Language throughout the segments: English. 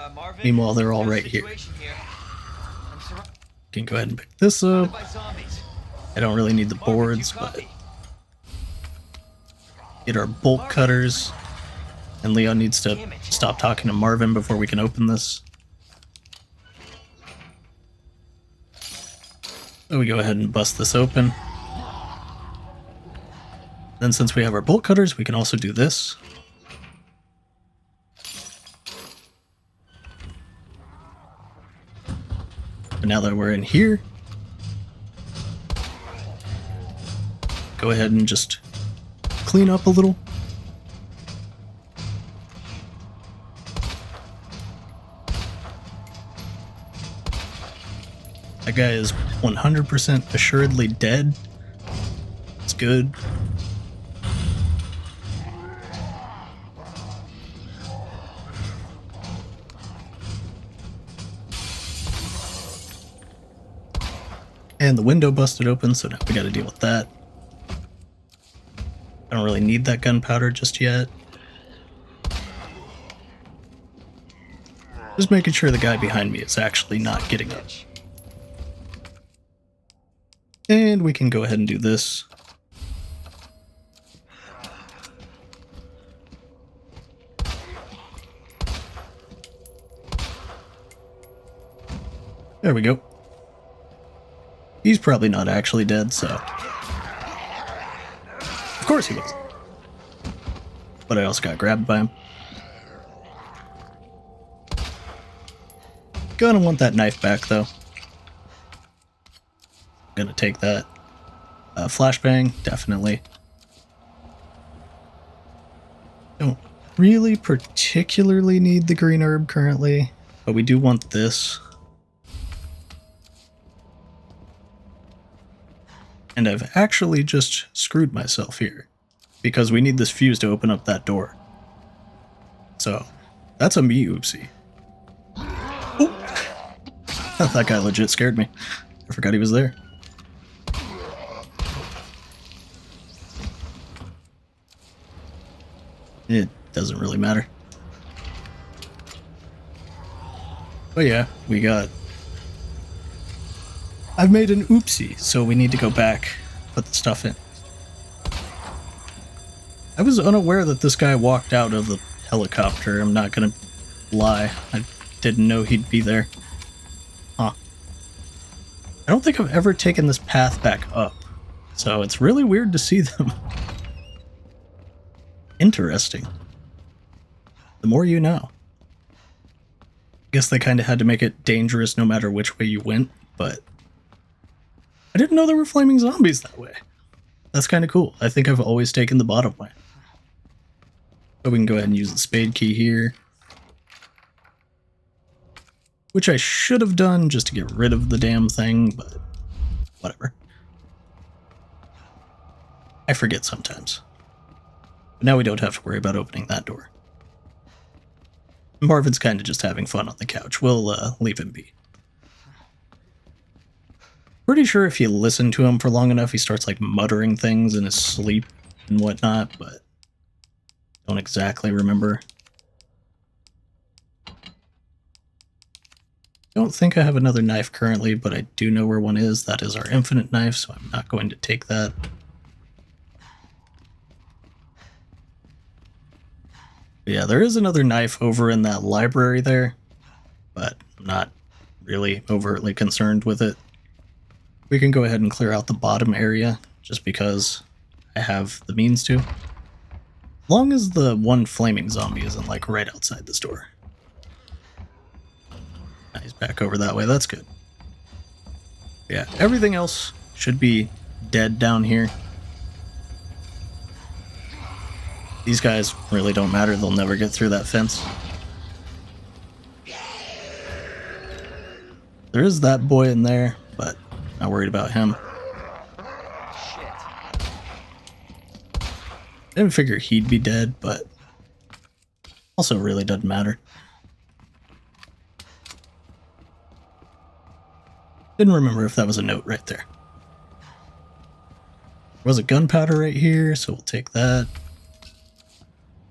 Marvin, Meanwhile, they're all got a right here. situation here. Can go ahead and pick this up. Surrounded by zombies. I don't really need the Marvin, do you boards, but copy? get our bolt cutters. And Leon needs to Damn it. stop talking to Marvin before we can open this. So we go ahead and bust this open. Then since we have our bolt cutters, we can also do this. But now that we're in here, go ahead and just clean up a little. That guy is 100% assuredly dead. It's good. And the window busted open, so now we gotta deal with that. I don't really need that gunpowder just yet. Just making sure the guy behind me is actually not getting up. And we can go ahead and do this. There we go. He's probably not actually dead, so... Of course he was. But I also got grabbed by him. Gonna want that knife back, though. Gonna take that. Flashbang, definitely. Don't really particularly need the green herb currently, but we do want this. And I've actually just screwed myself here, because we need this fuse to open up that door. So, that's a me oopsie. Oh! That guy legit scared me. I forgot he was there. It doesn't really matter. But yeah, we got... I've made an oopsie, so we need to go back, put the stuff in. I was unaware that this guy walked out of the helicopter, I'm not gonna lie. I didn't know he'd be there. Huh. I don't think I've ever taken this path back up, so it's really weird to see them. Interesting. The more you know. Guess they kind of had to make it dangerous no matter which way you went, but I didn't know there were flaming zombies that way. That's kind of cool. I think I've always taken the bottom way. So we can go ahead and use the spade key here. Which I should have done just to get rid of the damn thing, but whatever. I forget sometimes. But now we don't have to worry about opening that door. Marvin's kind of just having fun on the couch. We'll leave him be. Pretty sure if you listen to him for long enough, he starts like muttering things in his sleep and whatnot, but don't exactly remember. Don't think I have another knife currently, but I do know where one is. That is our infinite knife, so I'm not going to take that. Yeah, there is another knife over in that library there, but I'm not really overtly concerned with it. We can go ahead and clear out the bottom area, just because I have the means to. As long as the one flaming zombie isn't like right outside this door. He's back over that way, that's good. Yeah, everything else should be dead down here. These guys really don't matter, they'll never get through that fence. There is that boy in there, but not worried about him. Didn't figure he'd be dead, but also really doesn't matter. Didn't remember if that was a note right there. There was a gunpowder right here, so we'll take that.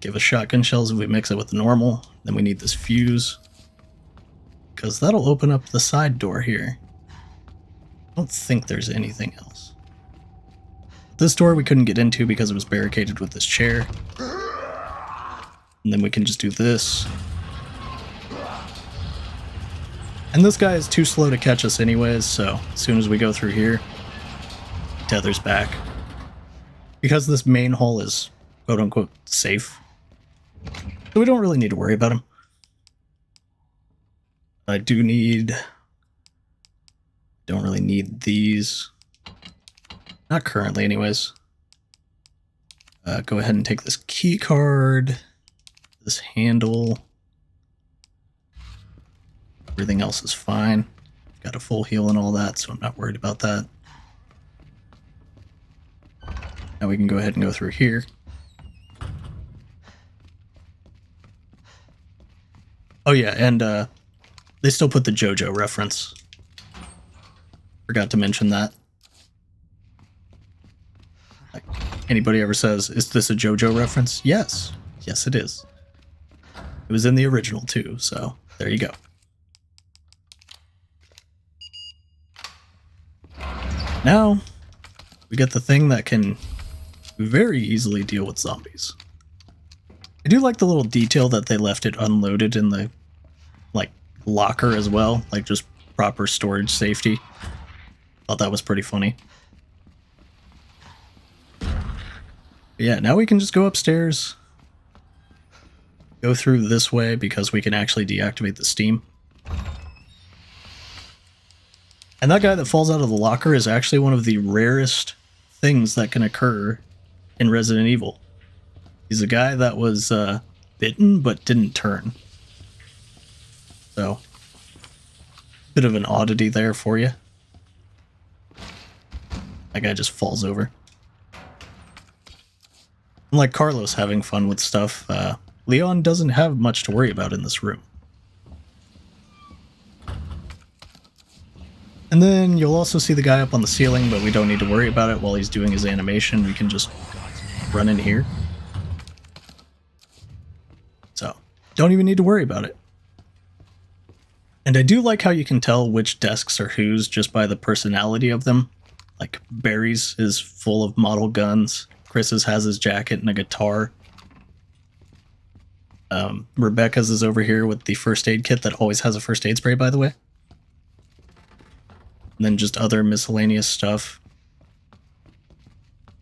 Give us shotgun shells if we mix it with the normal. Then we need this fuse. because that'll open up the side door here. I don't think there's anything else. This door we couldn't get into because it was barricaded with this chair. And then we can just do this. And this guy is too slow to catch us anyways, so as soon as we go through here, tether's back. Because this main hall is quote-unquote safe, so we don't really need to worry about him. I don't really need these. Not currently anyways. Go ahead and take this key card, this handle. Everything else is fine. Got a full heal and all that, so I'm not worried about that. Now we can go ahead and go through here. Oh yeah, and they still put the JoJo reference. Forgot to mention that. Like, anybody ever says, is this a JoJo reference? Yes. Yes, it is. It was in the original too, so there you go. Now, we get the thing that can very easily deal with zombies. I do like the little detail that they left it unloaded in the, like, locker as well. Like, just proper storage safety. Thought that was pretty funny. But yeah, now we can just go upstairs. Go through this way because we can actually deactivate the steam. And that guy that falls out of the locker is actually one of the rarest things that can occur in Resident Evil. He's a guy that was bitten but didn't turn. So, bit of an oddity there for you. That guy just falls over. Unlike Carlos having fun with stuff, Leon doesn't have much to worry about in this room. And then you'll also see the guy up on the ceiling, but we don't need to worry about it while he's doing his animation. We can just run in here. So, don't even need to worry about it. And I do like how you can tell which desks are whose just by the personality of them. Like, Barry's is full of model guns. Chris's has his jacket and a guitar. Rebecca's is over here with the first aid kit that always has a first aid spray, by the way. And then just other miscellaneous stuff.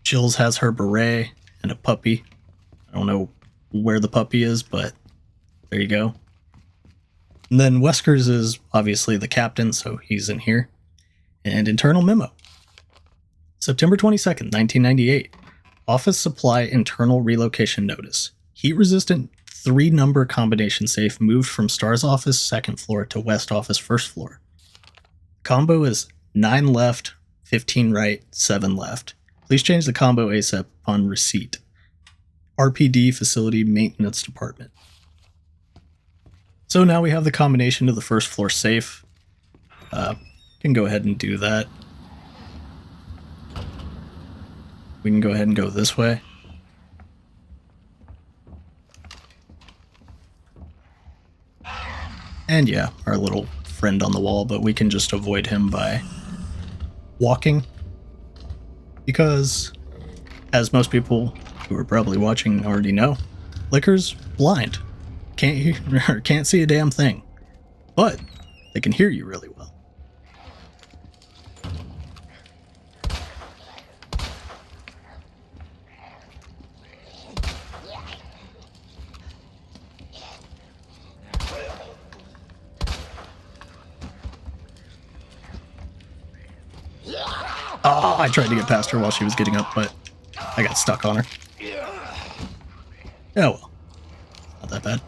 Jill's has her beret and a puppy. I don't know where the puppy is, but there you go. And then Wesker's is obviously the captain, so he's in here. And internal memo. September 22nd, 1998. Office supply internal relocation notice. Heat-resistant 3-number combination safe moved from S.T.A.R.S office 2nd floor to West office 1st floor. Combo is 9 left, 15 right, 7 left. Please change the combo ASAP upon receipt. R.P.D. Facility Maintenance Department. So now we have the combination to the 1st floor safe. Can go ahead and do that. We can go ahead and go this way. And yeah, our little friend on the wall, but we can just avoid him by walking. Because, as most people who are probably watching already know, Licker's blind. Can't see a damn thing. But they can hear you really well. Oh, I tried to get past her while she was getting up, but I got stuck on her. Yeah, well, not that bad.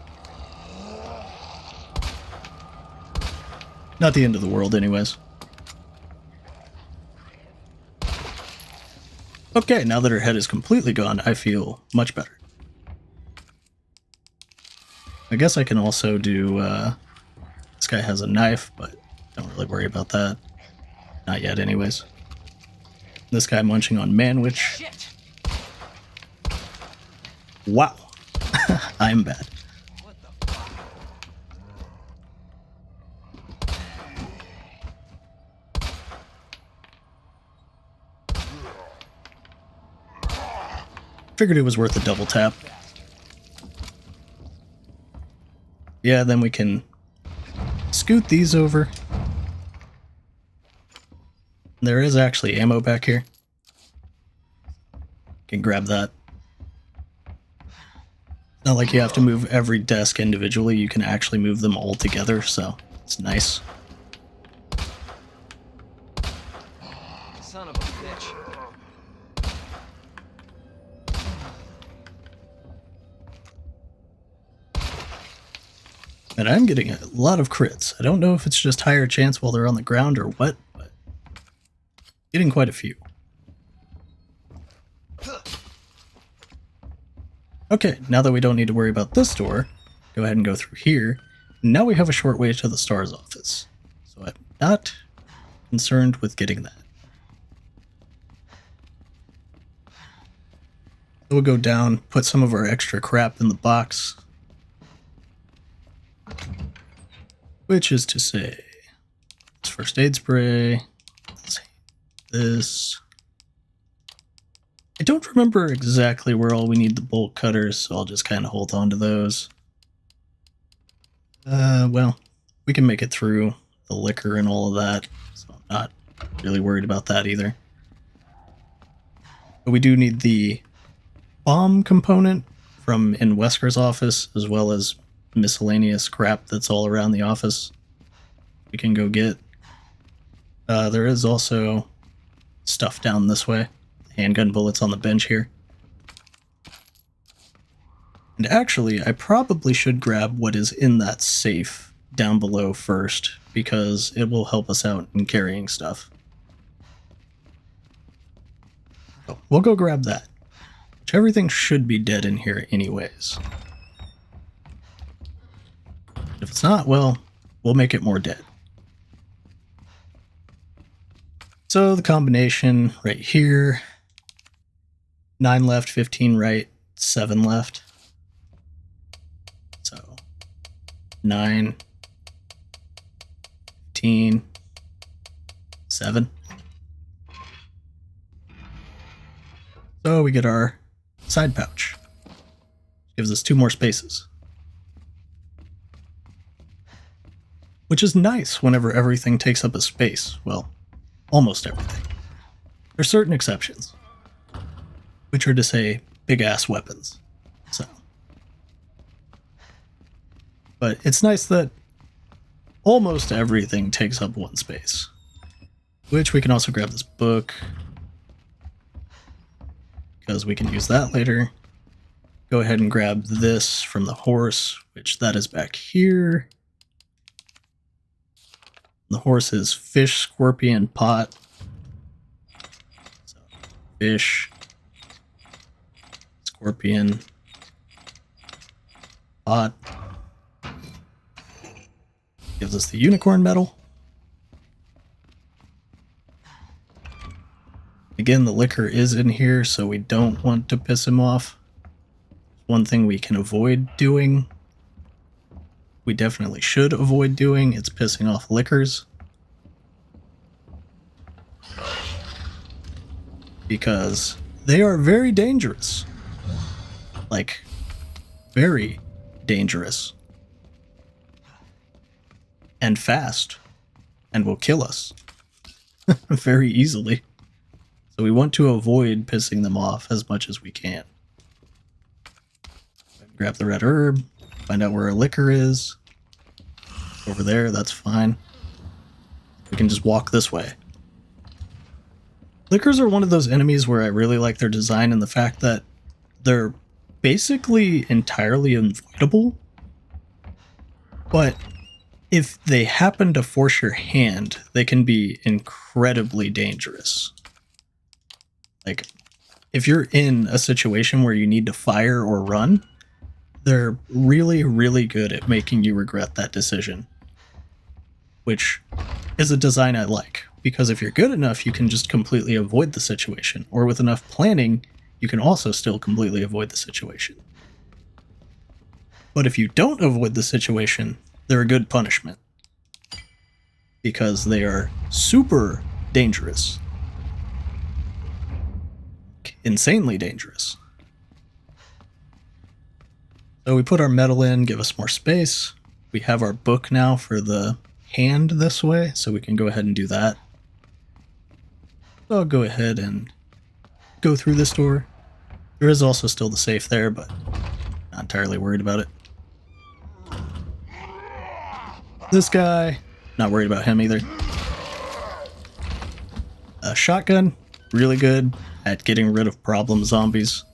Not the end of the world anyways. Okay, now that her head is completely gone, I feel much better. I guess I can also do, this guy has a knife, but don't really worry about that. Not yet anyways. This guy munching on Manwich. Shit. Wow. I'm bad. Figured it was worth a double tap. Yeah, then we can scoot these over. There is actually ammo back here. Can grab that. Not like you have to move every desk individually, you can actually move them all together, so it's nice. Son of a bitch. And I'm getting a lot of crits. I don't know if it's just higher chance while they're on the ground or what, but getting quite a few. Okay, now that we don't need to worry about this door, go ahead and go through here. Now we have a short way to the S.T.A.R.S office, so I'm not concerned with getting that. So we'll go down, put some of our extra crap in the box. Which is to say, this first aid spray, this. I don't remember exactly where all we need the bolt cutters, so I'll just kind of hold on to those. Well, we can make it through the liquor and all of that, so I'm not really worried about that either. But we do need the bomb component from in Wesker's office, as well as miscellaneous crap that's all around the office we can go get. There is also stuff down this way. Handgun bullets on the bench here. And actually, I probably should grab what is in that safe down below first, because it will help us out in carrying stuff. So we'll go grab that. Which everything should be dead in here anyways. If it's not, well, we'll make it more dead. So the combination right here, 9 left, 15 right, 7 left. So 9, 15, 7. So we get our side pouch. Gives us 2 more spaces. Which is nice whenever everything takes up a space. Well, almost everything. There's certain exceptions, which are to say big-ass weapons. So, but it's nice that almost everything takes up 1 space. Which we can also grab this book, because we can use that later. Go ahead and grab this from the horse, which that is back here. The horse is fish, scorpion, pot. So, fish, scorpion, pot. Gives us the unicorn medal. Again, the liquor is in here, so we don't want to piss him off. One thing we can avoid doing, we definitely should avoid doing, it's pissing off liquors. Because they are very dangerous. Like, very dangerous. And fast. And will kill us. Very easily. So we want to avoid pissing them off as much as we can. Grab the red herb. Find out where our liquor is. Over there, that's fine. We can just walk this way. Liquors are one of those enemies where I really like their design and the fact that they're basically entirely unavoidable. But if they happen to force your hand, they can be incredibly dangerous. Like, if you're in a situation where you need to fire or run, they're really, really good at making you regret that decision. Which is a design I like, because if you're good enough, you can just completely avoid the situation, or with enough planning, you can also still completely avoid the situation. But if you don't avoid the situation, they're a good punishment, because they are super dangerous. Insanely dangerous. So we put our metal in, give us more space. We have our book now for the hand this way, so we can go ahead and do that. So I'll go ahead and go through this door. There is also still the safe there, but not entirely worried about it. This guy, not worried about him either. A shotgun, really good at getting rid of problem zombies.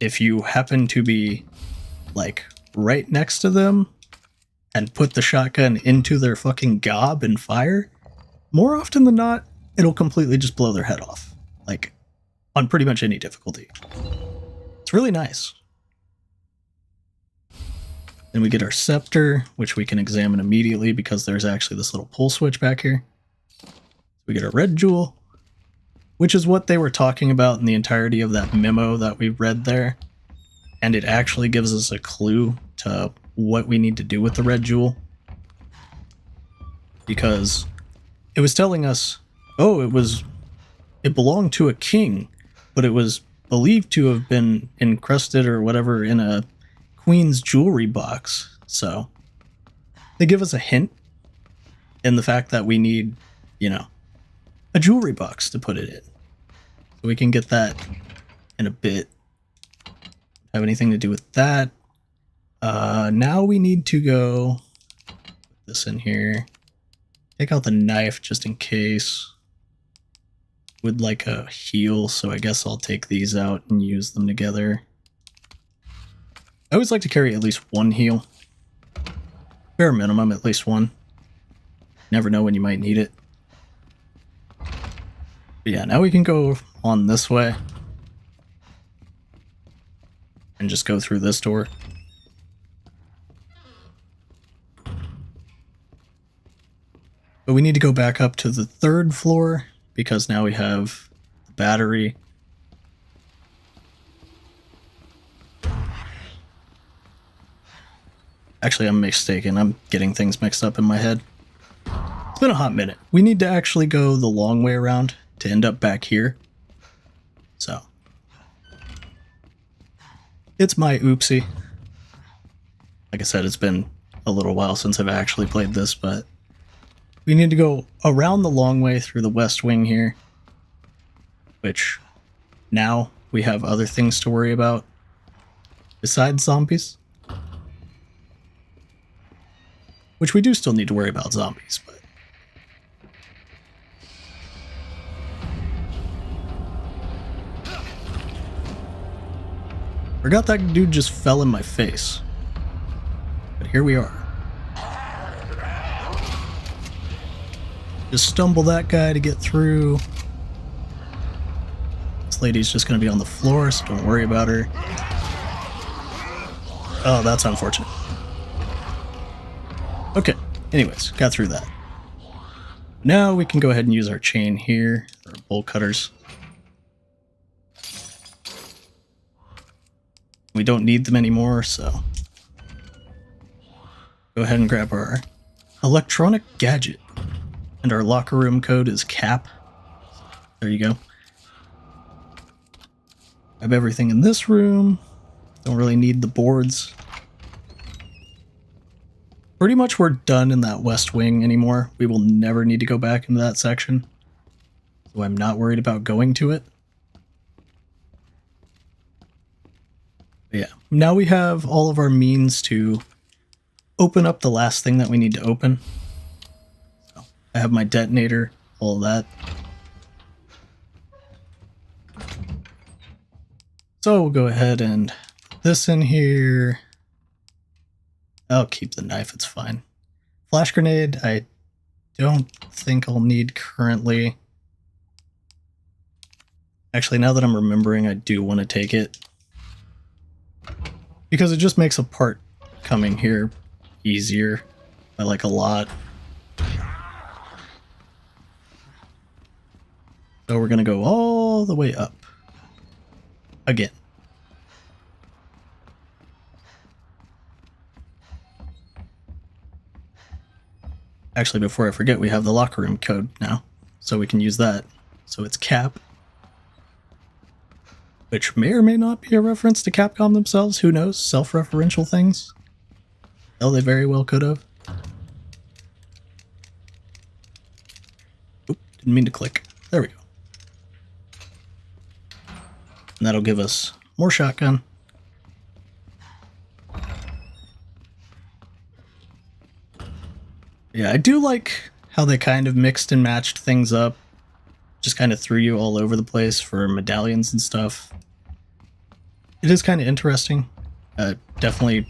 If you happen to be, like, right next to them and put the shotgun into their fucking gob and fire, more often than not, it'll completely just blow their head off. Like, on pretty much any difficulty. It's really nice. Then we get our scepter, which we can examine immediately because there's actually this little pull switch back here. We get a red jewel, which is what they were talking about in the entirety of that memo that we read there. And it actually gives us a clue to what we need to do with the red jewel. Because it was telling us, oh, it belonged to a king, but it was believed to have been encrusted or whatever in a queen's jewelry box. So they give us a hint in the fact that we need, you know, a jewelry box to put it in. So we can get that in a bit. Have anything to do with that. Now we need to go put this in here. Take out the knife just in case. Would like a heal, so I guess I'll take these out and use them together. I always like to carry at least one heal. Bare minimum, at least one. Never know when you might need it. But yeah, now we can go on this way. And just go through this door. But we need to go back up to the 3rd floor, because now we have the battery. Actually, I'm mistaken. I'm getting things mixed up in my head. It's been a hot minute. We need to actually go the long way around to end up back here. So. It's my oopsie. Like I said, it's been a little while since I've actually played this, but we need to go around the long way through the west wing here, which now we have other things to worry about besides zombies. Which we do still need to worry about zombies, but forgot that dude just fell in my face. But here we are. Just stumble that guy to get through. This lady's just going to be on the floor, so don't worry about her. Oh, that's unfortunate. Okay, anyways, got through that. Now we can go ahead and use our chain here, or bolt cutters. We don't need them anymore, so go ahead and grab our electronic gadget. And our locker room code is CAP. There you go. Grab everything in this room. Don't really need the boards. Pretty much we're done in that west wing anymore. We will never need to go back into that section. So I'm not worried about going to it. But yeah, now we have all of our means to open up the last thing that we need to open. So I have my detonator, all of that. So we'll go ahead and put this in here. I'll keep the knife, it's fine. Flash grenade, I don't think I'll need currently. Actually, now that I'm remembering, I do want to take it. Because it just makes a part coming here easier by like a lot. So we're going to go all the way up. Again. Actually, before I forget, we have the locker room code now, so we can use that. So it's CAP. which may or may not be a reference to Capcom themselves. Who knows? Self-referential things. Hell, they very well could have. Oop, didn't mean to click. There we go. And that'll give us more shotgun. Yeah, I do like how they kind of mixed and matched things up. Just kind of threw you all over the place for medallions and stuff. It is kind of interesting. Definitely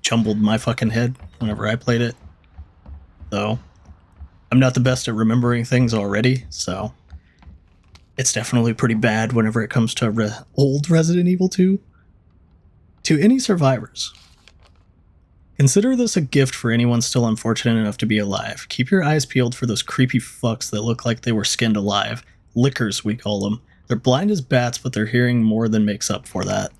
jumbled my fucking head whenever I played it. Though, I'm not the best at remembering things already, so it's definitely pretty bad whenever it comes to old Resident Evil 2. To any survivors, consider this a gift for anyone still unfortunate enough to be alive. Keep your eyes peeled for those creepy fucks that look like they were skinned alive. Lickers, we call them. They're blind as bats, but their hearing more than makes up for that.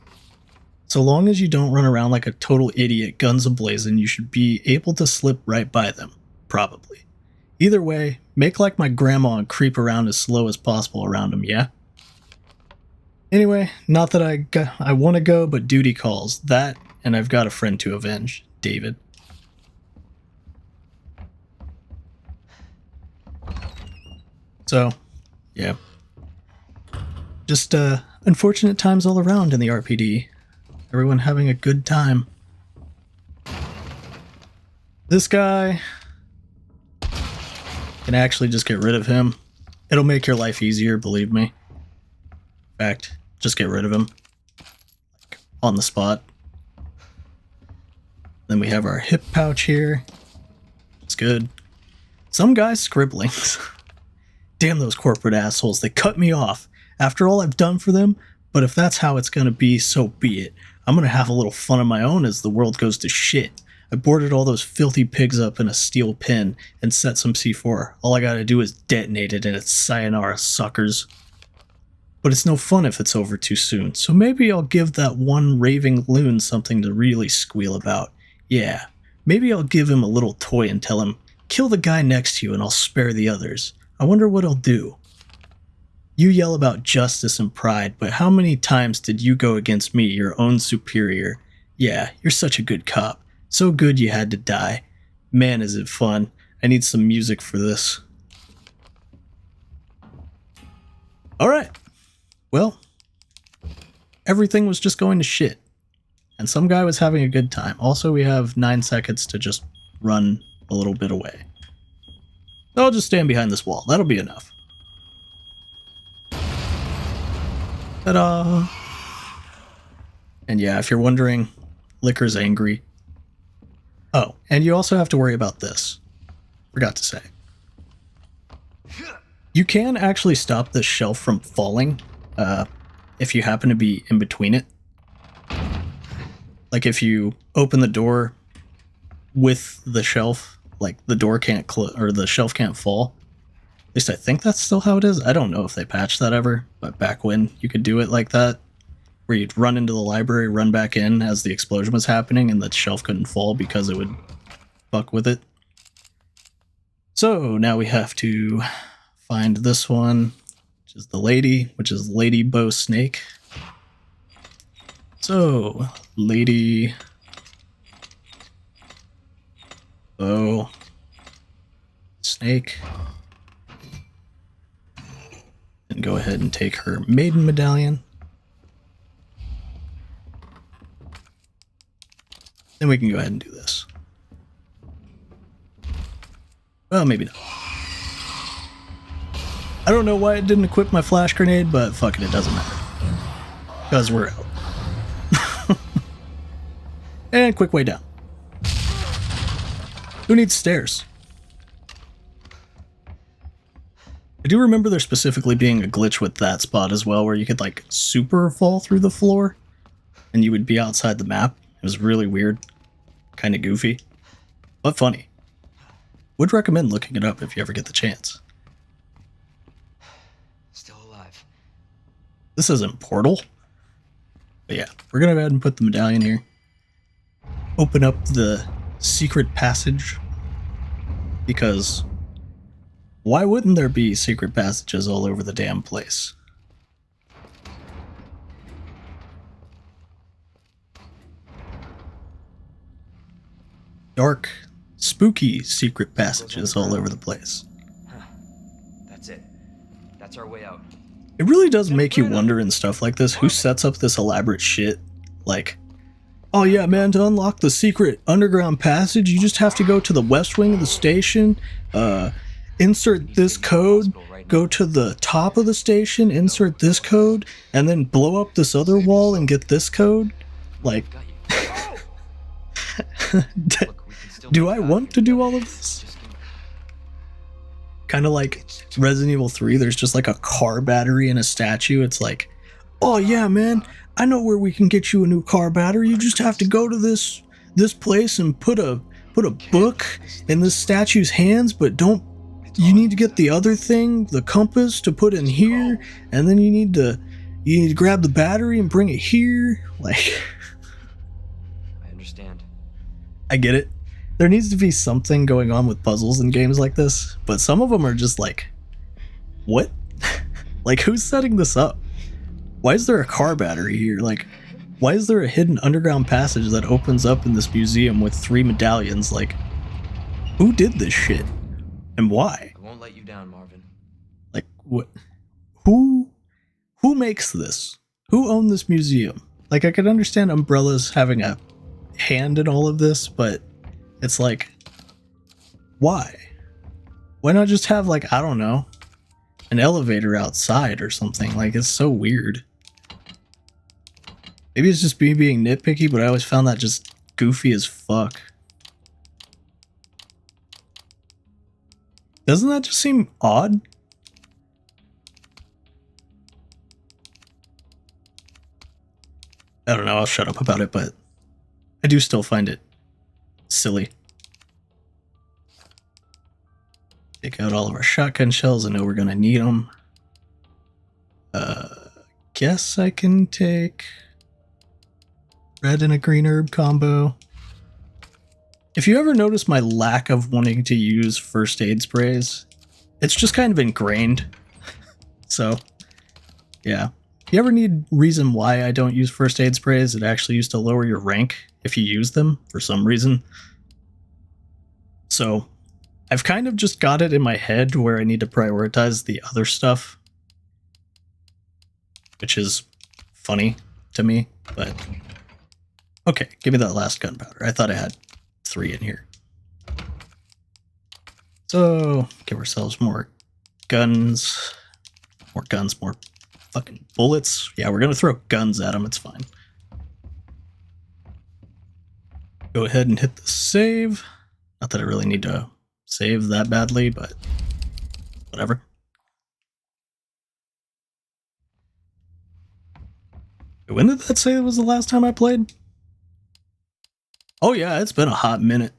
So long as you don't run around like a total idiot, guns ablazing, you should be able to slip right by them. Probably. Either way, make like my grandma and creep around as slow as possible around them, yeah? Anyway, not that I want to go, but duty calls. That, and I've got a friend to avenge. David. So, yeah. Just unfortunate times all around in the R.P.D. Everyone having a good time. This guy, can actually just get rid of him. It'll make your life easier, believe me. In fact, just get rid of him. Like, on the spot. Then we have our hip pouch here. It's good. Some guy's scribblings. Damn those corporate assholes, they cut me off. After all I've done for them, but if that's how it's gonna be, so be it. I'm gonna have a little fun of my own as the world goes to shit. I boarded all those filthy pigs up in a steel pen and set some C4. All I gotta do is detonate it and it's sayonara, suckers. But it's no fun if it's over too soon, so maybe I'll give that one raving loon something to really squeal about. Yeah, maybe I'll give him a little toy and tell him, kill the guy next to you and I'll spare the others. I wonder what he'll do. You yell about justice and pride, but how many times did you go against me, your own superior? Yeah, you're such a good cop. So good you had to die. Man, is it fun. I need some music for this. Alright. Well, everything was just going to shit. And some guy was having a good time. Also, we have 9 seconds to just run a little bit away. So I'll just stand behind this wall. That'll be enough. Ta-da! And yeah, if you're wondering, Licker's angry. Oh, and you also have to worry about this. Forgot to say. You can actually stop this shelf from falling if you happen to be in between it. Like if you open the door with the shelf, like the door can't or the shelf can't fall. At least I think that's still how it is. I don't know if they patched that ever, but back when you could do it like that, where you'd run into the library, run back in as the explosion was happening, and the shelf couldn't fall because it would fuck with it. So now we have to find this one, which is the lady, which is Lady Bow Snake. So, Lady Bow Snake. And go ahead and take her maiden medallion. Then we can go ahead and do this. Well, maybe not. I don't know why it didn't equip my flash grenade, but fuck it doesn't matter. Because we're out. And quick way down. Who needs stairs? I do remember there specifically being a glitch with that spot as well, where you could like super fall through the floor and you would be outside the map. It was really weird, kind of goofy, but funny. Would recommend looking it up if you ever get the chance. Still alive. This isn't Portal. But yeah, we're gonna go ahead and put the medallion here. Open up the secret passage. Because why wouldn't there be secret passages all over the damn place? dark, spooky secret passages all over the place. Huh. That's it. That's our way out. It really does make you wonder in stuff like this, who sets up this elaborate shit? Like, oh yeah, man, to unlock the secret underground passage, you just have to go to the west wing of the station, insert this code, go to the top of the station, insert this code, and then blow up this other wall and get this code? Like, do I want to do all of this? Kind of like Resident Evil 3, there's just like a car battery and a statue. It's like, oh yeah, man, I know where we can get you a new car battery. You just have to go to this place and put a book in this statue's hands, but you need to get the other thing, the compass, to put in here, and then you need to grab the battery and bring it here. Like, I understand. I get it. There needs to be something going on with puzzles in games like this, but some of them are just like, what? Like, who's setting this up? Why is there a car battery here? Like, why is there a hidden underground passage that opens up in this museum with 3 medallions? Like, who did this shit? And why? I won't let you down, Marvin. Like, what? Who makes this? Who owned this museum? Like, I could understand Umbrella's having a hand in all of this, but it's like, why? Why not just have, like, I don't know, an elevator outside or something? Like, it's so weird. Maybe it's just me being nitpicky, but I always found that just goofy as fuck. Doesn't that just seem odd? I don't know, I'll shut up about it, but I do still find it silly. Take out all of our shotgun shells. I know we're gonna need them. Guess I can take red and a green herb combo. If you ever notice my lack of wanting to use first aid sprays, it's just kind of ingrained. So, yeah. If you ever need reason why I don't use first aid sprays, it actually used to lower your rank if you use them for some reason. So, I've kind of just got it in my head where I need to prioritize the other stuff, which is funny to me, but okay, give me that last gunpowder. I thought I had 3 in here. So, give ourselves more guns, more fucking bullets. Yeah, we're gonna throw guns at them, it's fine. Go ahead and hit the save. Not that I really need to save that badly, but whatever. When did that say it was the last time I played? Oh yeah, it's been a hot minute.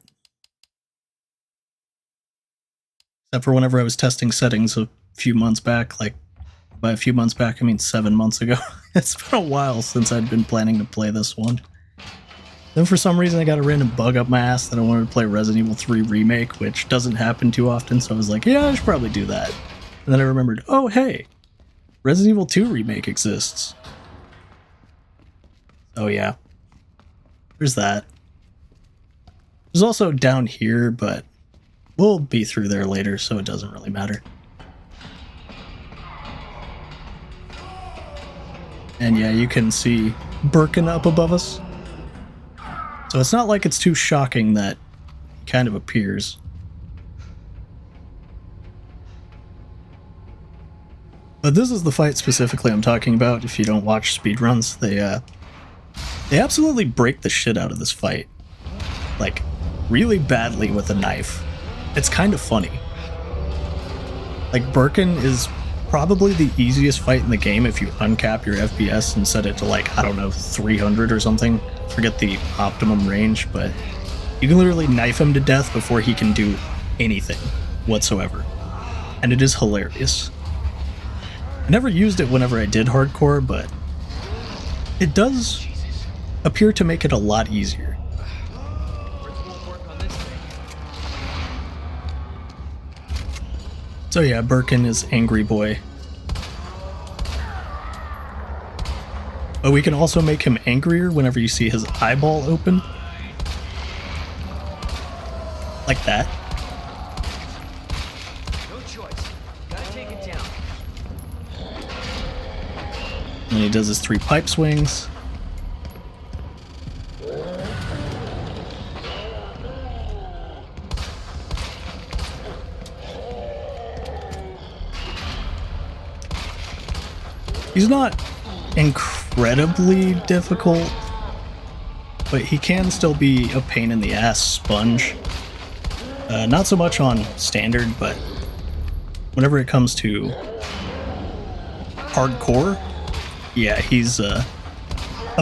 Except for whenever I was testing settings a few months back, like, by a few months back, I mean 7 months ago. It's been a while since I'd been planning to play this one. Then for some reason I got a random bug up my ass that I wanted to play Resident Evil 3 Remake, which doesn't happen too often, so I was like, yeah, I should probably do that. And then I remembered, oh hey, Resident Evil 2 Remake exists. Oh yeah. There's that. There's also down here, but we'll be through there later, so it doesn't really matter. And yeah, you can see Birkin up above us. So it's not like it's too shocking that he kind of appears. But this is the fight specifically I'm talking about. If you don't watch speedruns, they absolutely break the shit out of this fight. Like, really badly with a knife. It's kind of funny. Like, Birkin is probably the easiest fight in the game if you uncap your FPS and set it to, like, I don't know, 300 or something. Forget the optimum range, but you can literally knife him to death before he can do anything whatsoever. And it is hilarious. I never used it whenever I did hardcore, but it does appear to make it a lot easier. So yeah, Birkin is Angry Boy. But we can also make him angrier whenever you see his eyeball open. Like that. No choice. Gotta take it down. And then he does his 3 pipe swings. He's not incredibly difficult, but he can still be a pain in the ass sponge. Not so much on standard, but whenever it comes to hardcore, yeah, he's a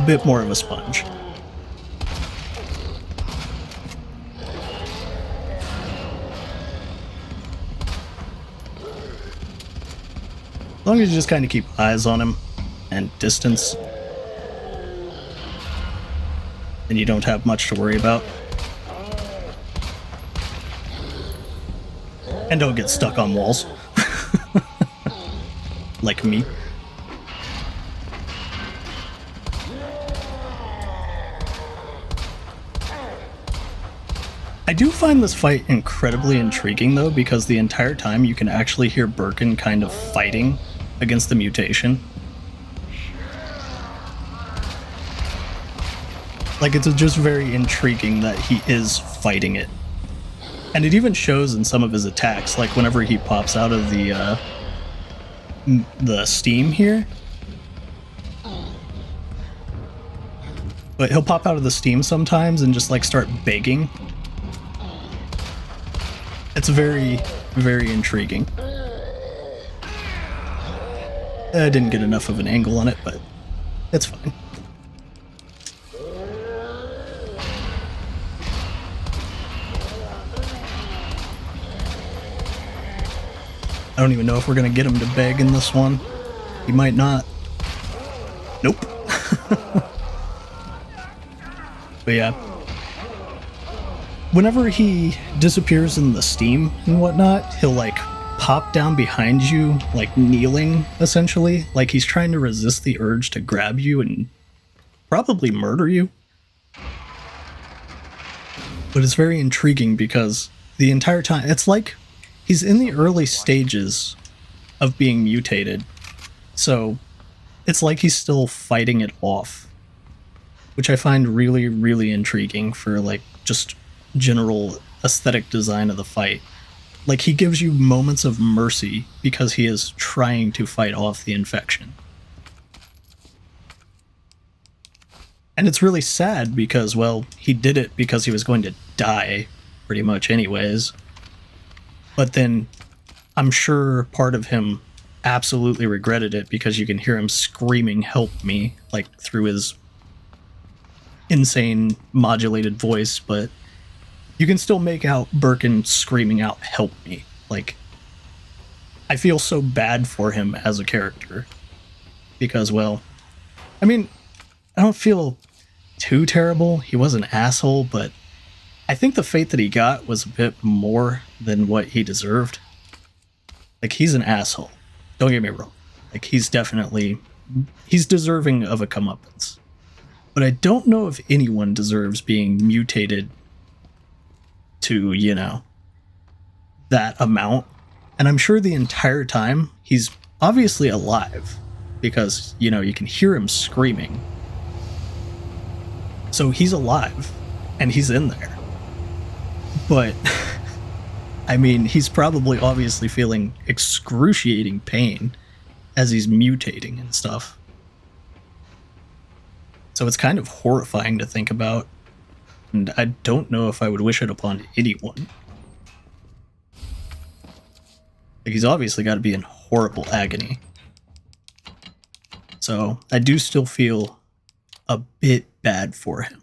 bit more of a sponge. As long as you just kind of keep eyes on him and distance, then you don't have much to worry about. And don't get stuck on walls. Like me. I do find this fight incredibly intriguing though, because the entire time you can actually hear Birkin kind of fighting against the mutation. Like, it's just very intriguing that he is fighting it. And it even shows in some of his attacks, like whenever he pops out of the steam here. But he'll pop out of the steam sometimes and just like start begging. It's very, very intriguing. I didn't get enough of an angle on it, but it's fine. I don't even know if we're gonna get him to beg in this one. He might not. Nope. But yeah. Whenever he disappears in the steam and whatnot, he'll like pop down behind you, like kneeling, essentially. Like he's trying to resist the urge to grab you and probably murder you. But it's very intriguing because the entire time, it's like he's in the early stages of being mutated. So it's like he's still fighting it off, which I find really, really intriguing for like just general aesthetic design of the fight. Like, he gives you moments of mercy because he is trying to fight off the infection. And it's really sad because, well, he did it because he was going to die pretty much anyways. But then I'm sure part of him absolutely regretted it because you can hear him screaming, "Help me," like through his insane modulated voice, but you can still make out Birkin screaming out, "Help me." Like, I feel so bad for him as a character. Because, well, I mean, I don't feel too terrible. He was an asshole, but I think the fate that he got was a bit more than what he deserved. Like, he's an asshole. Don't get me wrong. Like, he's deserving of a comeuppance. But I don't know if anyone deserves being mutated to, you know, that amount. And I'm sure the entire time he's obviously alive because, you know, you can hear him screaming. So he's alive and he's in there. But I mean, he's probably obviously feeling excruciating pain as he's mutating and stuff. So it's kind of horrifying to think about. And I don't know if I would wish it upon anyone. Like, he's obviously got to be in horrible agony. So I do still feel a bit bad for him.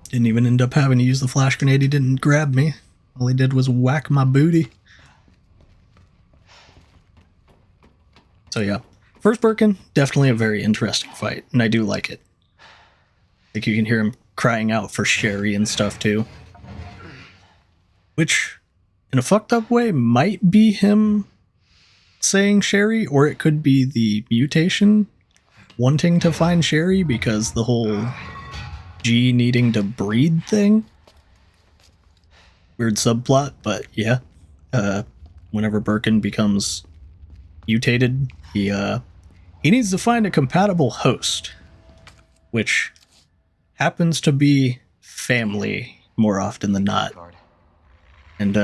Didn't even end up having to use the flash grenade. He didn't grab me. All he did was whack my booty. So yeah, first Birkin, definitely a very interesting fight, and I do like it. Like, you can hear him crying out for Sherry and stuff too. Which, in a fucked up way, might be him saying Sherry, or it could be the mutation. wanting to find Sherry because the whole G needing to breed thing. Weird subplot, but yeah. Whenever Birkin becomes mutated, he needs to find a compatible host, which happens to be family more often than not. And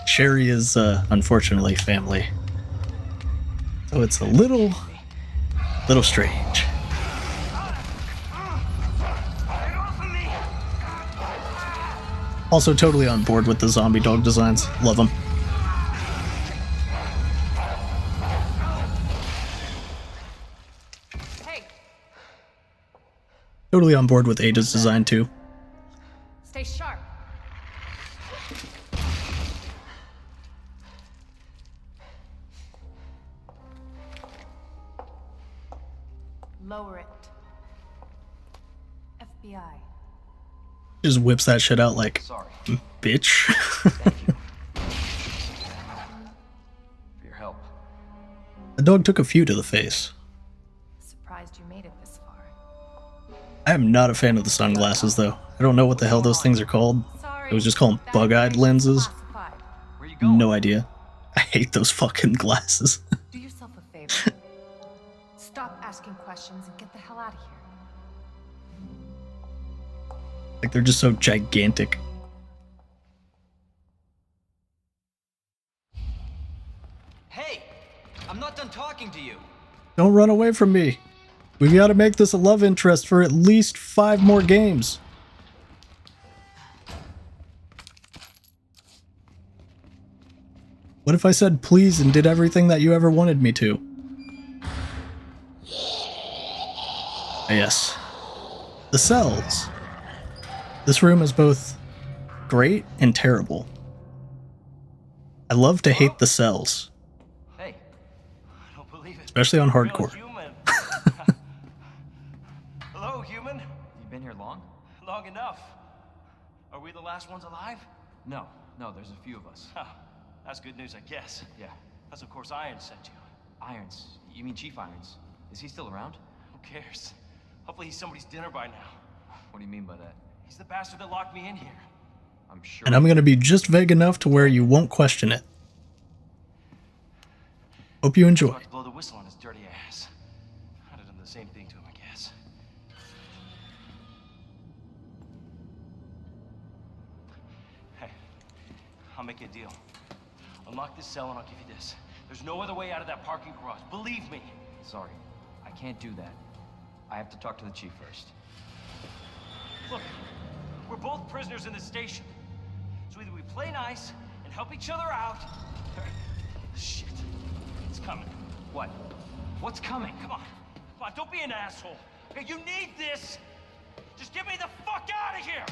Sherry is unfortunately family. So it's a little strange. Also totally on board with the zombie dog designs. Love them. Hey. Totally on board with Ada's design too. Stay sharp. Lower it. FBI. Just whips that shit out like, Sorry. bitch. Thank you. For your help. The dog took a few to the face. Surprised you made it this far. I am not a fan of the sunglasses though. I don't know what the hell those things are called. Sorry. I was just calling bug-eyed lenses. Classified. Where you going? No idea. I hate those fucking glasses. Do yourself a favor. Stop asking questions and get the hell out of here. Like they're just so gigantic. Hey! I'm not done talking to you. Don't run away from me. We've got to make this a love interest for at least 5 more games. What if I said please and did everything that you ever wanted me to? Yes. The cells. This room is both great and terrible. I love to hate the cells, Hey. I don't believe it. especially on Real hardcore. human. Hello, human. You been here long? Long enough. Are we the last ones alive? No, there's a few of us. Huh. That's good news, I guess. Yeah. That's of course Iron sent you. Irons. You mean Chief Irons? Is he still around? Who cares? Hopefully he's somebody's dinner by now. What do you mean by that? He's the bastard that locked me in here. I'm sure. And I'm going to be just vague enough to where you won't question it. Hope you enjoy. About to blow the whistle on his dirty ass. I'd have done the same thing to him, I guess. Hey, I'll make you a deal. Unlock this cell and I'll give you this. There's no other way out of that parking garage. Believe me. Sorry. I can't do that. I have to talk to the chief first. Look, we're both prisoners in this station. So either we play nice and help each other out, or... Shit. It's coming. What? What's coming? Come on. Come on, don't be an asshole. Okay, you need this. Just get me the fuck out of here.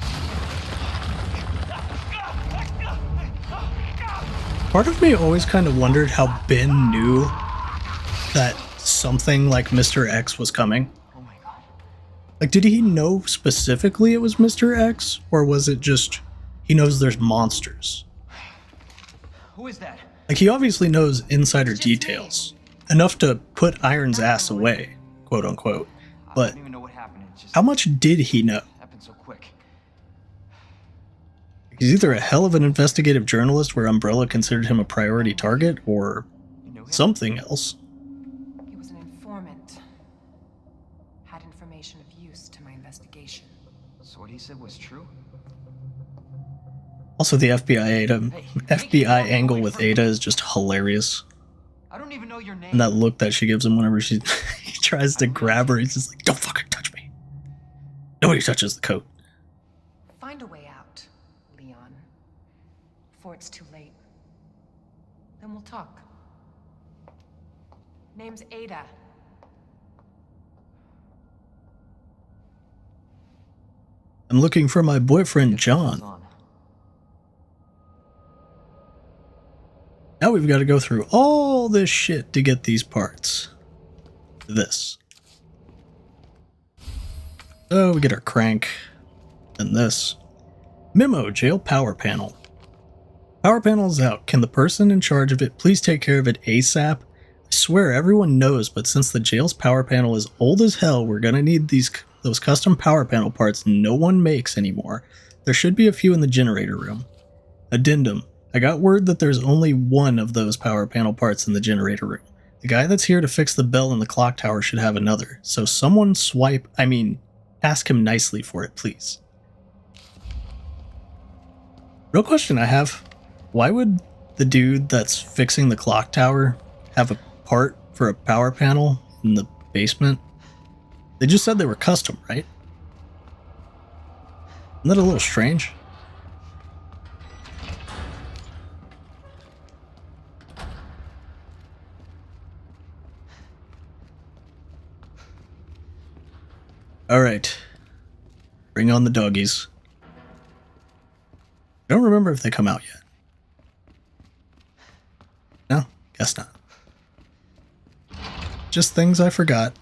Part of me always kind of wondered how Ben knew that something like Mr. X was coming. Oh my god. Like, did he know specifically it was Mr. X? Or was it just, he knows there's monsters? Who is that? Like, he obviously knows insider details. Enough to put Iron's ass away, quote unquote. I But don't even know what happened. It just how much did he know? happened so quick. He's either a hell of an investigative journalist where Umbrella considered him a priority target, or You knew him? something else. He was an informant. Had information of use to my investigation. So what he said was true? Also, the FBI angle with Ada is just hilarious. I don't even know your name. And that look that she gives him whenever he tries to grab her, he's just like, don't fucking touch me. Nobody touches the coat. Find a way out, Leon. Before it's too late. Then we'll talk. Name's Ada. I'm looking for my boyfriend, John. On. Now we've got to go through all this shit to get these parts. This. So we get our crank. And this. Memo, jail power panel. Power panel is out. Can the person in charge of it please take care of it ASAP? I swear everyone knows, but since the jail's power panel is old as hell, we're gonna need those custom power panel parts no one makes anymore. There should be a few in the generator room. Addendum. I got word that there's only one of those power panel parts in the generator room. The guy that's here to fix the bell in the clock tower should have another, so someone ask him nicely for it, please. Real question I have, why would the dude that's fixing the clock tower have a part for a power panel in the basement? They just said they were custom, right? Isn't that a little strange? Alright. Bring on the doggies. I don't remember if they come out yet. No? Guess not. Just things I forgot.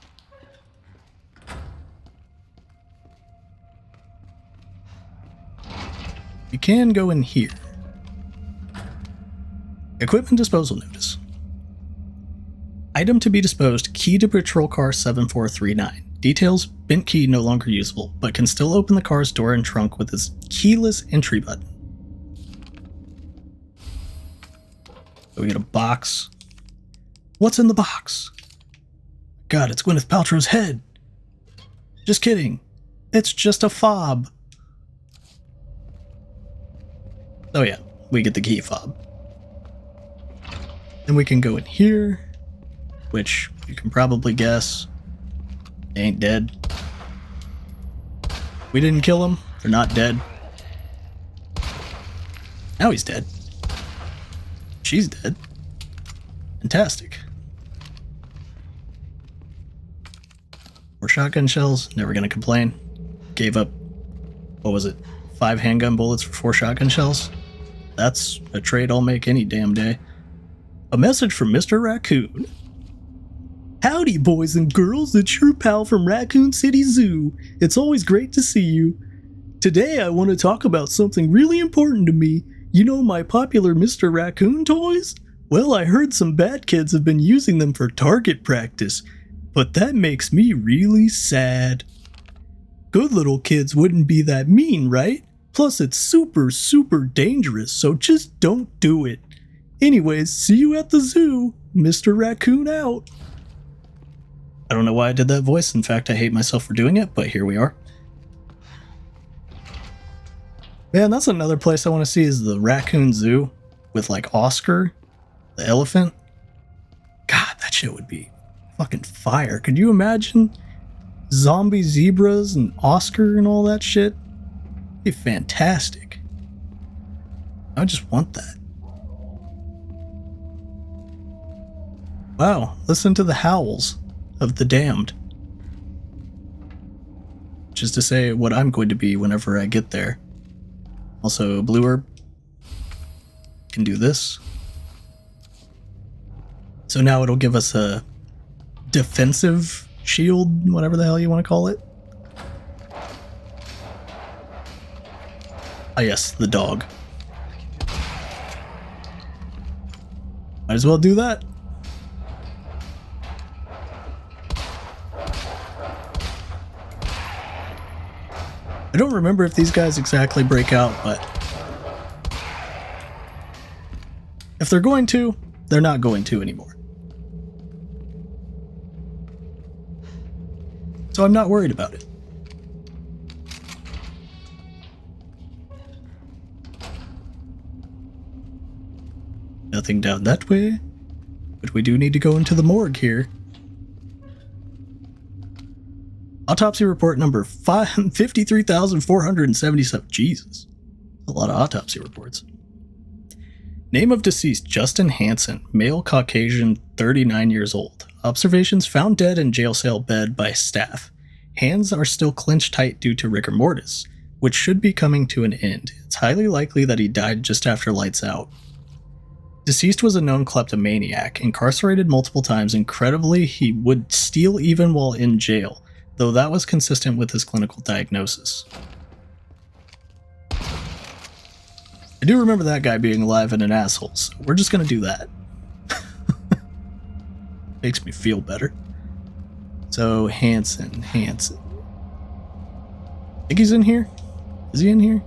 You can go in here. Equipment disposal notice. Item to be disposed, key to patrol car 7439. Details, bent key no longer usable, but can still open the car's door and trunk with its keyless entry button. So we get a box. What's in the box? God, it's Gwyneth Paltrow's head. Just kidding. It's just a fob. Oh yeah, we get the key fob. Then we can go in here, which you can probably guess. They ain't dead. We didn't kill him. They're not dead. Now he's dead. She's dead. Fantastic. More shotgun shells. Never gonna complain. Gave up, what was it? 5 handgun bullets for 4 shotgun shells? That's a trade I'll make any damn day. A message from Mr. Raccoon. Howdy, boys and girls, it's your pal from Raccoon City Zoo. It's always great to see you. Today I want to talk about something really important to me. You know my popular Mr. Raccoon toys? Well, I heard some bad kids have been using them for target practice, but that makes me really sad. Good little kids wouldn't be that mean, right? Plus it's super, super dangerous, so just don't do it. Anyways, see you at the zoo. Mr. Raccoon out. I don't know why I did that voice. In fact, I hate myself for doing it, but here we are. Man, that's another place I want to see is the Raccoon Zoo with like Oscar, the elephant. God, that shit would be fucking fire. Could you imagine zombie zebras and Oscar and all that shit? It'd be fantastic. I just want that. Wow, listen to the howls of the damned. Which is to say what I'm going to be whenever I get there. Also, blue herb can do this. So now it'll give us a defensive shield, whatever the hell you want to call it. Ah yes, the dog. Might as well do that. I don't remember if these guys exactly break out, but if they're going to, they're not going to anymore. So I'm not worried about it. Nothing down that way, but we do need to go into the morgue here. Autopsy report number 53,477. Jesus. A lot of autopsy reports. Name of deceased, Justin Hansen, male Caucasian, 39 years old. Observations found dead in jail cell bed by staff. Hands are still clenched tight due to rigor mortis, which should be coming to an end. It's highly likely that he died just after lights out. Deceased was a known kleptomaniac, incarcerated multiple times. Incredibly, he would steal even while in jail, though that was consistent with his clinical diagnosis. I do remember that guy being alive and an asshole, so we're just gonna do that. Makes me feel better. So, Hanson. Think he's in here? Is he in here?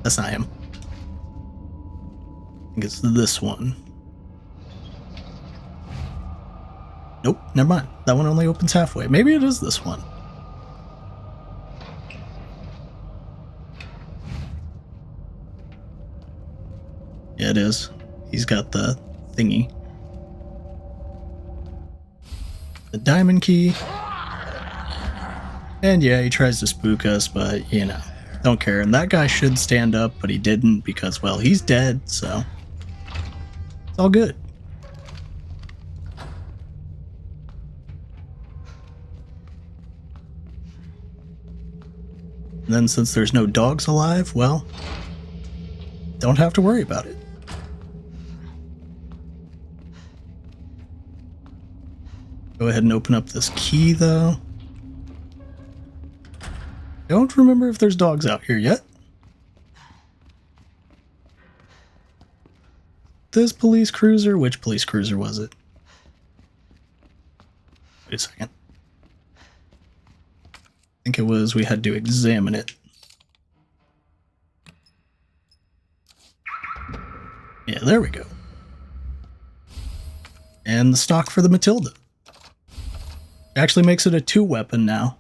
That's not him. I think it's this one. Nope, never mind. That one only opens halfway. Maybe it is this one. Yeah, it is. He's got the thingy. The diamond key. And yeah, he tries to spook us, but, you know, don't care. And that guy should stand up, but he didn't because, well, he's dead, so it's all good. And then since there's no dogs alive, well, don't have to worry about it. Go ahead and open up this key, though. Don't remember if there's dogs out here yet. This police cruiser? Which police cruiser was it? Wait a second. I think it was we had to examine it. Yeah, there we go. And the stock for the Matilda. Actually makes it a 2-weapon now.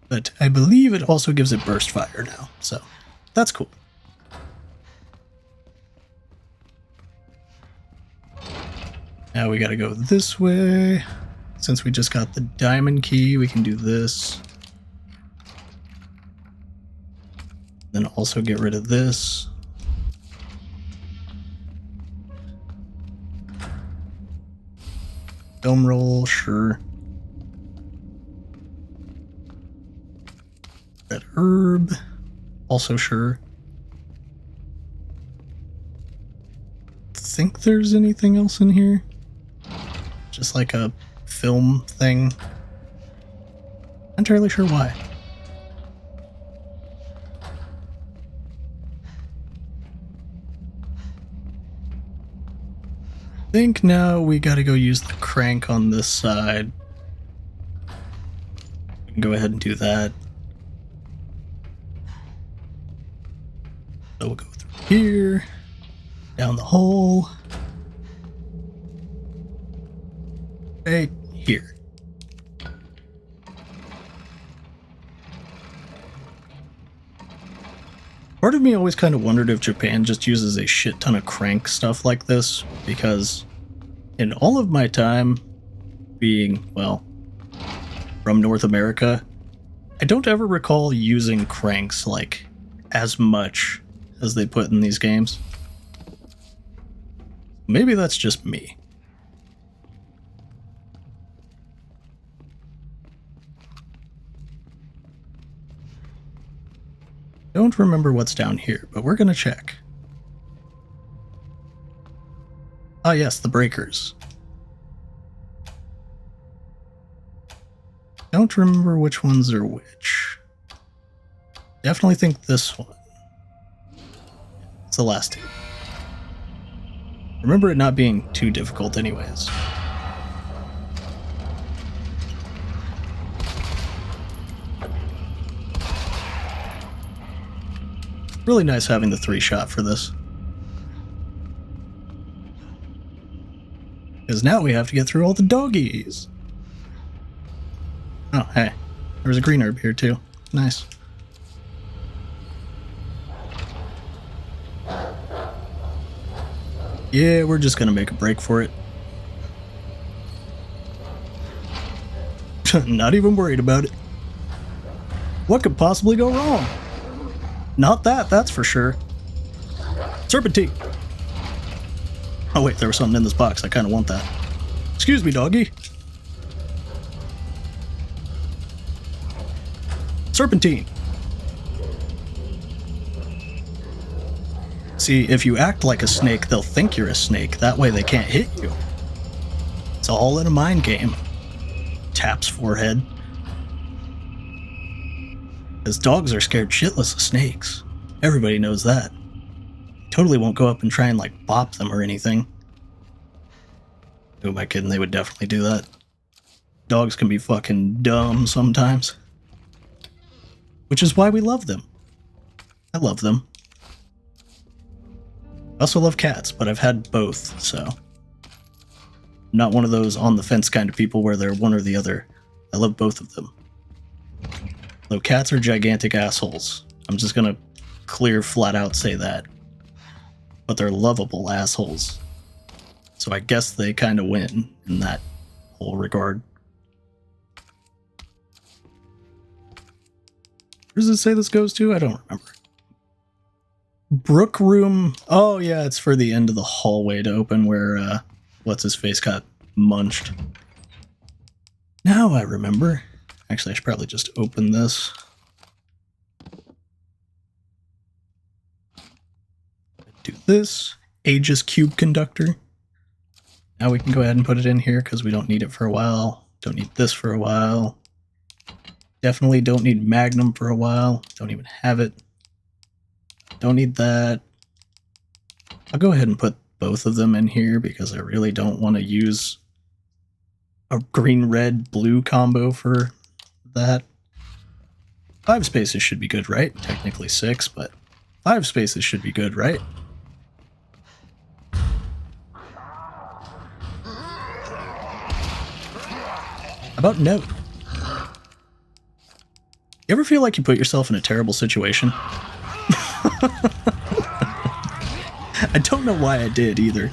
But I believe it also gives it burst fire now, so that's cool. Now we gotta go this way. Since we just got the diamond key, we can do this. Then also get rid of this. Film roll, sure. Red herb, also sure. Think there's anything else in here? Just like a film thing. Not entirely sure why. I think now we gotta go use the crank on this side. We can go ahead and do that. So we'll go through here, down the hole, right here. Part of me always kind of wondered if Japan just uses a shit ton of crank stuff like this, because in all of my time being, well, from North America, I don't ever recall using cranks like as much as they put in these games. Maybe that's just me. Don't remember what's down here, but we're gonna check. Ah yes, the breakers. Don't remember which ones are which. Definitely think this one. It's the last two. Remember it not being too difficult anyways. Really nice having the 3-shot for this. Because now we have to get through all the doggies. Oh, hey. There's a green herb here too. Nice. Yeah, we're just gonna make a break for it. Not even worried about it. What could possibly go wrong? Not that, that's for sure. Serpentine! Oh wait, there was something in this box. I kind of want that. Excuse me, doggy. Serpentine! See, if you act like a snake, they'll think you're a snake. That way they can't hit you. It's all in a mind game. Taps forehead. Because dogs are scared shitless of snakes. Everybody knows that. Totally won't go up and try and like bop them or anything. Who am I kidding? They would definitely do that. Dogs can be fucking dumb sometimes. Which is why we love them. I love them. I also love cats, but I've had both, so. I'm not one of those on the fence kind of people where they're one or the other. I love both of them. Though cats are gigantic assholes. I'm just gonna clear flat out say that. But they're lovable assholes. So I guess they kind of win in that whole regard. Where does it say this goes to? I don't remember. Brook room. Oh yeah, it's for the end of the hallway to open where what's his face got munched. Now I remember. Actually, I should probably just open this. Do this. Aegis cube conductor. Now we can go ahead and put it in here because we don't need it for a while. Don't need this for a while. Definitely don't need Magnum for a while. Don't even have it. Don't need that. I'll go ahead and put both of them in here because I really don't want to use a green, red, blue combo for that. 5 spaces should be good, right? Technically 6, but 5 spaces should be good, right? How about no? You ever feel like you put yourself in a terrible situation? I don't know why I did either.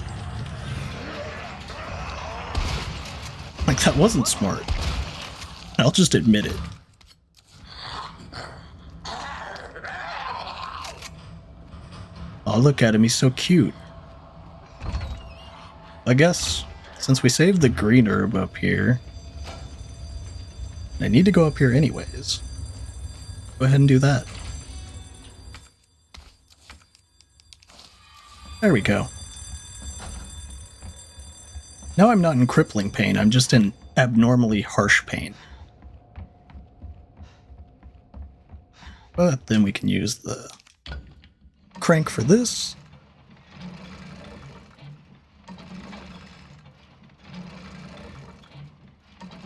Like, that wasn't smart. I'll just admit it. Oh, look at him, he's so cute. I guess, since we saved the green herb up here, I need to go up here anyways. Go ahead and do that. There we go. Now I'm not in crippling pain, I'm just in abnormally harsh pain. But then we can use the crank for this.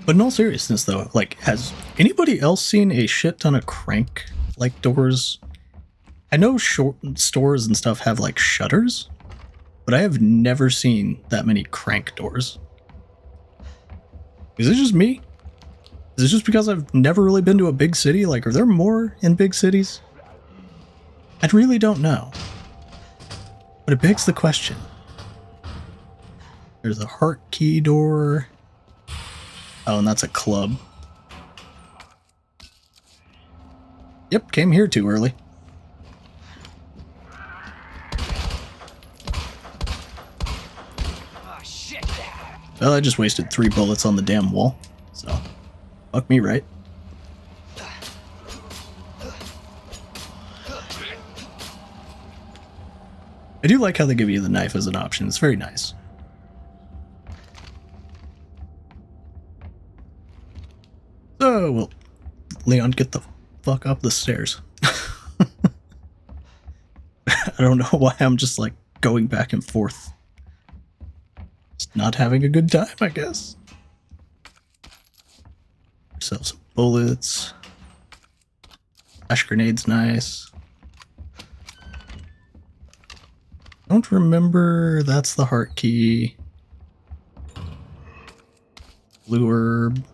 But in all seriousness though, like, has anybody else seen a shit ton of crank-like doors? I know stores and stuff have like shutters, but I have never seen that many crank doors. Is it just me? Is it just because I've never really been to a big city? Like, are there more in big cities? I really don't know. But it begs the question. There's a heart key door. Oh, and that's a club. Yep, came here too early. Well, I just wasted 3 bullets on the damn wall, so fuck me, right? I do like how they give you the knife as an option. It's very nice. So, well, Leon, get the fuck up the stairs. I don't know why I'm just like going back and forth. Just not having a good time, I guess. Ourselves some bullets. Flash grenade's nice. Don't remember. That's the heart key. Blue herb.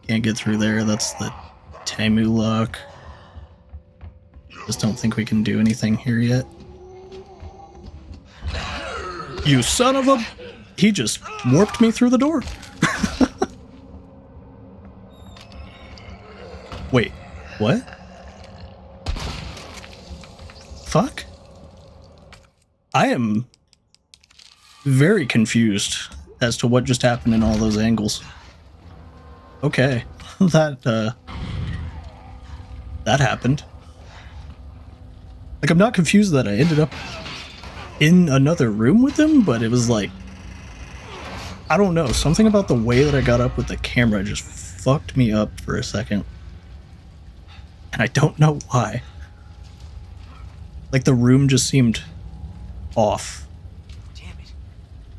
Can't get through there. That's the Tamu lock. Just don't think we can do anything here yet. You son of a... He just warped me through the door. Wait, what? Fuck? I am very confused as to what just happened in all those angles. Okay, that happened. Like, I'm not confused that I ended up in another room with him, but it was like, I don't know, something about the way that I got up with the camera just fucked me up for a second. And I don't know why. Like the room just seemed off.